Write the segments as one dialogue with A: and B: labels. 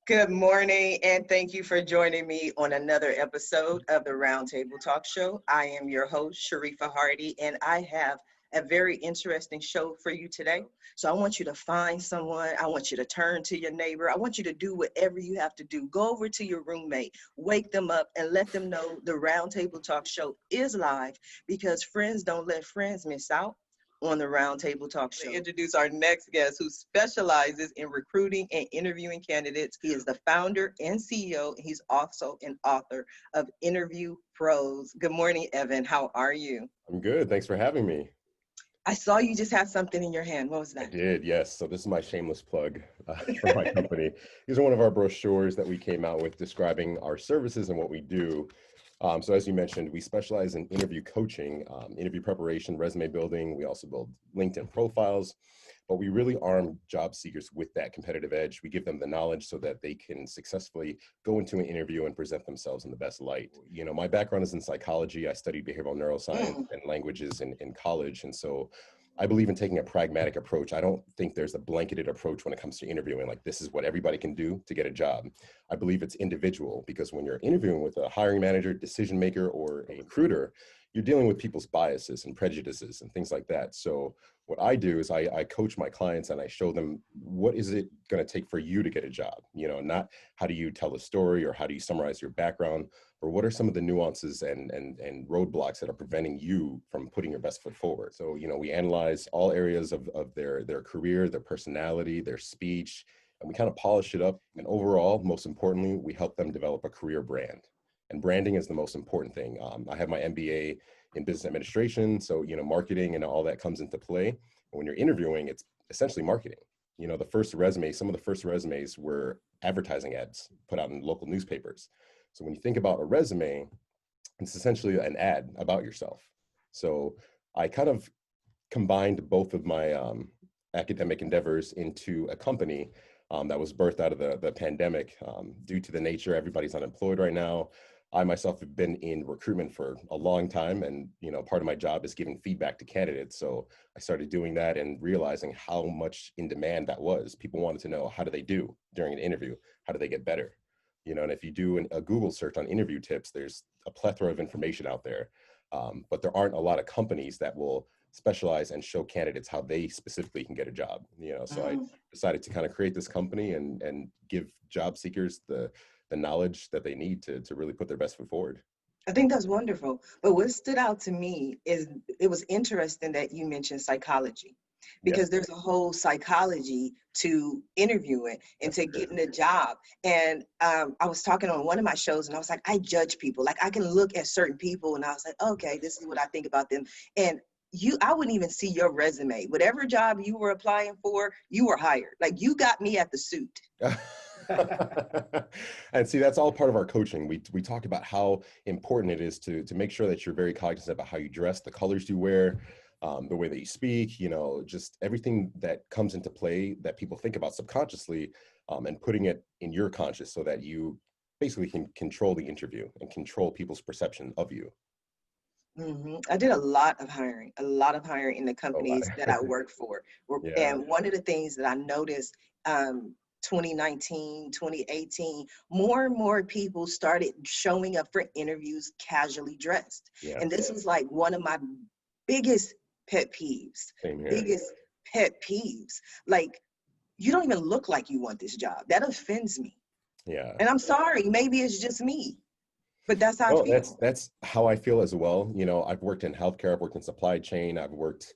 A: Good morning, and thank you for joining me on another episode of the Roundtable Talk Show. I am your host, Sharifa Hardy, and I have a very interesting show for you today. So I want you to find someone. I want you to turn to your neighbor. I want you to do whatever you have to do. Go over to your roommate, wake them up, and let them know the Roundtable Talk Show is live because friends don't let friends miss out on the Roundtable Talk Show. Introduce our next guest who specializes in recruiting and interviewing candidates. He is the founder and CEO. And he's also an author of Interview Pros. Good morning, Evan. How are you?
B: I'm good. Thanks for having me.
A: I saw you just had something in your hand. What was that?
B: I did, yes. So this is my shameless plug for my company. These are one of our brochures that we came out with describing our services and what we do. So as you mentioned, we specialize in interview coaching, interview preparation, resume building. We also build LinkedIn profiles, but we really arm job seekers with that competitive edge. We give them the knowledge so that they can successfully go into an interview and present themselves in the best light. You know, my background is in psychology. I studied behavioral neuroscience and languages in college. And so I believe in taking a pragmatic approach. I don't think there's a blanketed approach when it comes to interviewing, like this is what everybody can do to get a job. I believe it's individual because when you're interviewing with a hiring manager, decision maker, or a recruiter, you're dealing with people's biases and prejudices and things like that. So what I do is I coach my clients and I show them what is it going to take for you to get a job, you know, not how do you tell a story or how do you summarize your background, or what are some of the nuances and roadblocks that are preventing you from putting your best foot forward. So, you know, we analyze all areas of their career, their personality, their speech, and we kind of polish it up. And overall, most importantly, we help them develop a career brand. And branding is the most important thing. I have my MBA in business administration. So, you know, marketing and all that comes into play. And when you're interviewing, it's essentially marketing. You know, some of the first resumes were advertising ads put out in local newspapers. So when you think about a resume, it's essentially an ad about yourself. So I kind of combined both of my academic endeavors into a company that was birthed out of the pandemic. Due to the nature, everybody's unemployed right now. I myself have been in recruitment for a long time, and you know, part of my job is giving feedback to candidates. So I started doing that and realizing how much in demand that was. People wanted to know, how do they do during an interview? How do they get better? You know, and if you do a Google search on interview tips, there's a plethora of information out there, but there aren't a lot of companies that will specialize and show candidates how they specifically can get a job. You know, so I decided to kind of create this company and give job seekers the knowledge that they need to really put their best foot forward.
A: I think that's wonderful. But what stood out to me is it was interesting that you mentioned psychology because there's a whole psychology to interviewing and to getting a job. And I was talking on one of my shows and I was like, I judge people. Like I can look at certain people and I was like, okay, this is what I think about them. And I wouldn't even see your resume. Whatever job you were applying for, you were hired. Like you got me at the suit.
B: And see, that's all part of our coaching. We talk about how important it is to make sure that you're very cognizant about how you dress, the colors you wear, the way that you speak, you know, just everything that comes into play that people think about subconsciously, and putting it in your conscious so that you basically can control the interview and control people's perception of you.
A: I did a lot of hiring in the companies that I worked for. And one of the things that I noticed, 2019, 2018, more and more people started showing up for interviews casually dressed. And this was like one of my biggest pet peeves. Like, you don't even look like you want this job. That offends me.
B: Yeah.
A: And I'm sorry, maybe it's just me. But that's how I feel.
B: That's how I feel as well. You know, I've worked in healthcare, I've worked in supply chain, I've worked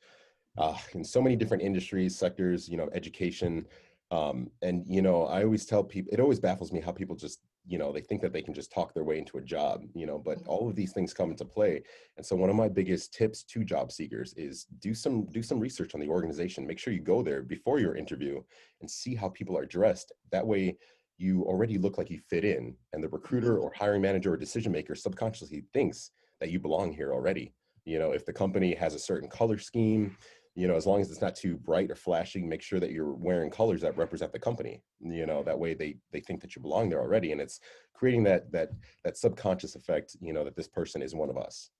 B: in so many different industries, sectors, you know, education. And, you know, I always tell people, it always baffles me how people just, you know, they think that they can just talk their way into a job, you know, but all of these things come into play. And so one of my biggest tips to job seekers is do some research on the organization. Make sure you go there before your interview and see how people are dressed. That way, you already look like you fit in, and the recruiter or hiring manager or decision maker subconsciously thinks that you belong here already. You know, if the company has a certain color scheme, you know, as long as it's not too bright or flashy, make sure that you're wearing colors that represent the company. You know, that way they think that you belong there already, and it's creating that subconscious effect, you know, that this person is one of us.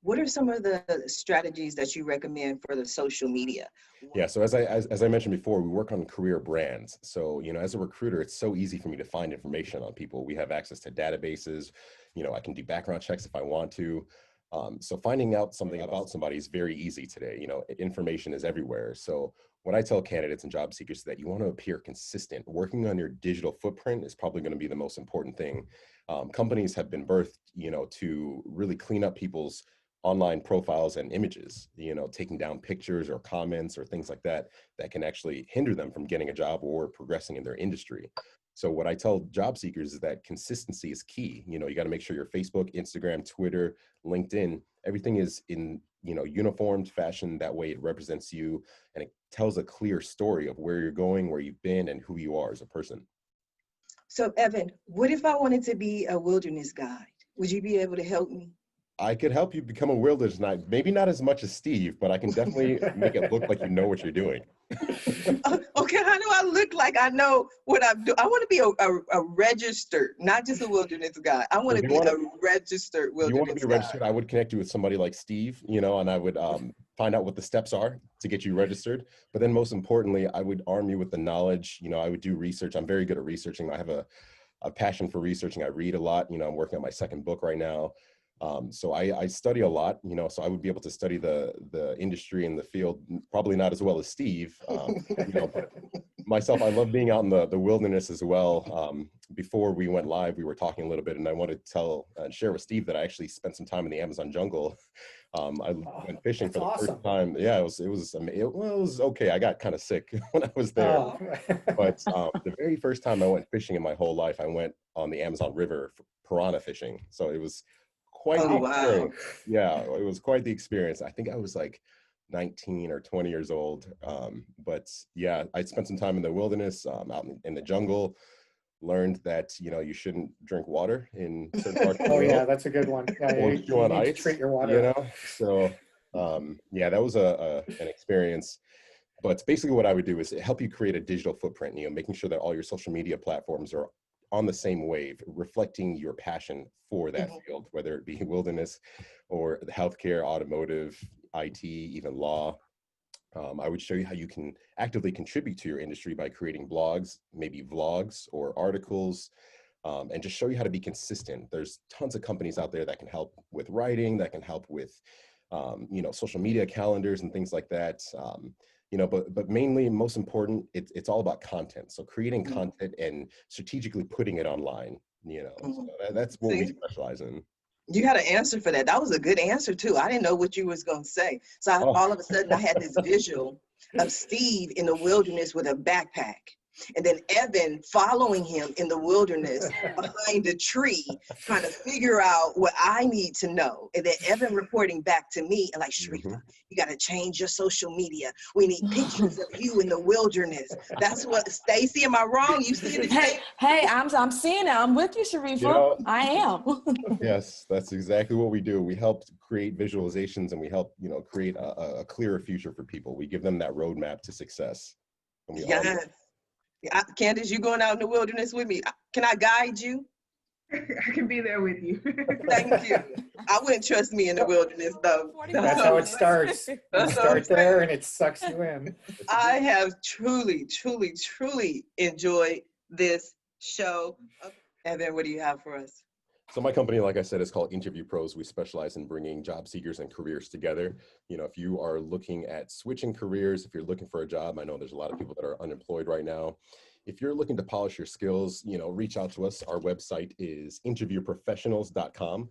A: What are some of the strategies that you recommend for the social media?
B: Yeah, so as I mentioned before, we work on career brands. So, as a recruiter, it's so easy for me to find information on people. We have access to databases. I can do background checks if I want to. So finding out something about somebody is very easy today. Information is everywhere. So what I tell candidates and job seekers is that you want to appear consistent. Working on your digital footprint is probably going to be the most important thing. Companies have been birthed, to really clean up people's online profiles and images, taking down pictures or comments or things like that can actually hinder them from getting a job or progressing in their industry. So what I tell job seekers is that consistency is key. You got to make sure your Facebook, Instagram, Twitter, LinkedIn, everything is in, uniformed fashion. That way it represents you and it tells a clear story of where you're going, where you've been, and who you are as a person.
A: So Evan, what if I wanted to be a wilderness guide? Would you be able to help me?
B: I could help you become a wilderness guide. Maybe not as much as Steve, but I can definitely make it look like you know what you're doing.
A: Okay, how do I look like I know what I'm doing? I want to be a registered, not just a wilderness guide. I want to be a registered wilderness guide.
B: You want to be registered, I would connect you with somebody like Steve, and I would find out what the steps are to get you registered. But then most importantly, I would arm you with the knowledge. I would do research. I'm very good at researching. I have a passion for researching. I read a lot. I'm working on my second book right now. So I study a lot, so I would be able to study the industry and the field, probably not as well as Steve, but myself, I love being out in the wilderness as well. Before we went live, we were talking a little bit, and I wanted to tell and share with Steve that I actually spent some time in the Amazon jungle. I went fishing for the first time. Yeah, it was okay. I got kind of sick when I was there, but the very first time I went fishing in my whole life, I went on the Amazon River for piranha fishing. So it was quite the experience. Yeah, it was quite the experience. I think I was like 19 or 20 years old. But yeah, I spent some time in the wilderness, out in the jungle, learned that, you shouldn't drink water in certain parts of the world.
C: Yeah, that's a good one. Yeah,
B: or
C: you
B: chew on
C: need to
B: ice,
C: treat your water.
B: So yeah, that was an experience. But basically what I would do is help you create a digital footprint, making sure that all your social media platforms are on the same wave, reflecting your passion for that field, whether it be wilderness or healthcare, automotive, IT, even law. I would show you how you can actively contribute to your industry by creating blogs, maybe vlogs or articles, and just show you how to be consistent. There's tons of companies out there that can help with writing, that can help with, social media calendars and things like that. But mainly, most important, it's all about content. So creating content and strategically putting it online, so that's what we specialize in.
A: You got an answer for that. That was a good answer too. I didn't know what you was going to say. So all of a sudden I had this visual of Steve in the wilderness with a backpack. And then Evan following him in the wilderness behind a tree, trying to figure out what I need to know. And then Evan reporting back to me and like, Sharifa, you got to change your social media. We need pictures of you in the wilderness. That's what, Stacy, am I wrong? You see it?
D: Hey, I'm seeing it. I'm with you, Sharifa. I am.
B: Yes, that's exactly what we do. We help create visualizations and we help, create a clearer future for people. We give them that roadmap to success.
A: Yes. Candace, you going out in the wilderness with me? Can I guide you?
E: I can be there with you.
A: Thank you. I wouldn't trust me in the wilderness though.
C: That's how it starts. You start there and it sucks you in.
A: I have truly enjoyed this show. Evan, what do you have for us?
B: So my company, like I said, is called InterviewPros. We specialize in bringing job seekers and careers together. If you are looking at switching careers, if you're looking for a job, I know there's a lot of people that are unemployed right now. If you're looking to polish your skills, reach out to us. Our website is interviewprofessionals.com,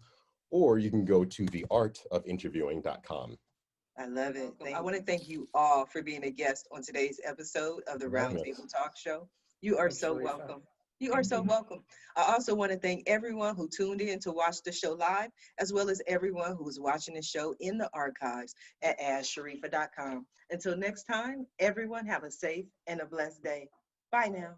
B: or you can go to theartofinterviewing.com.
A: I love it. I want to thank you all for being a guest on today's episode of the Roundtable Talk Show. You are so welcome. You are so welcome. I also want to thank everyone who tuned in to watch the show live, as well as everyone who is watching the show in the archives at AskSharifa.com. Until next time, everyone have a safe and a blessed day. Bye now.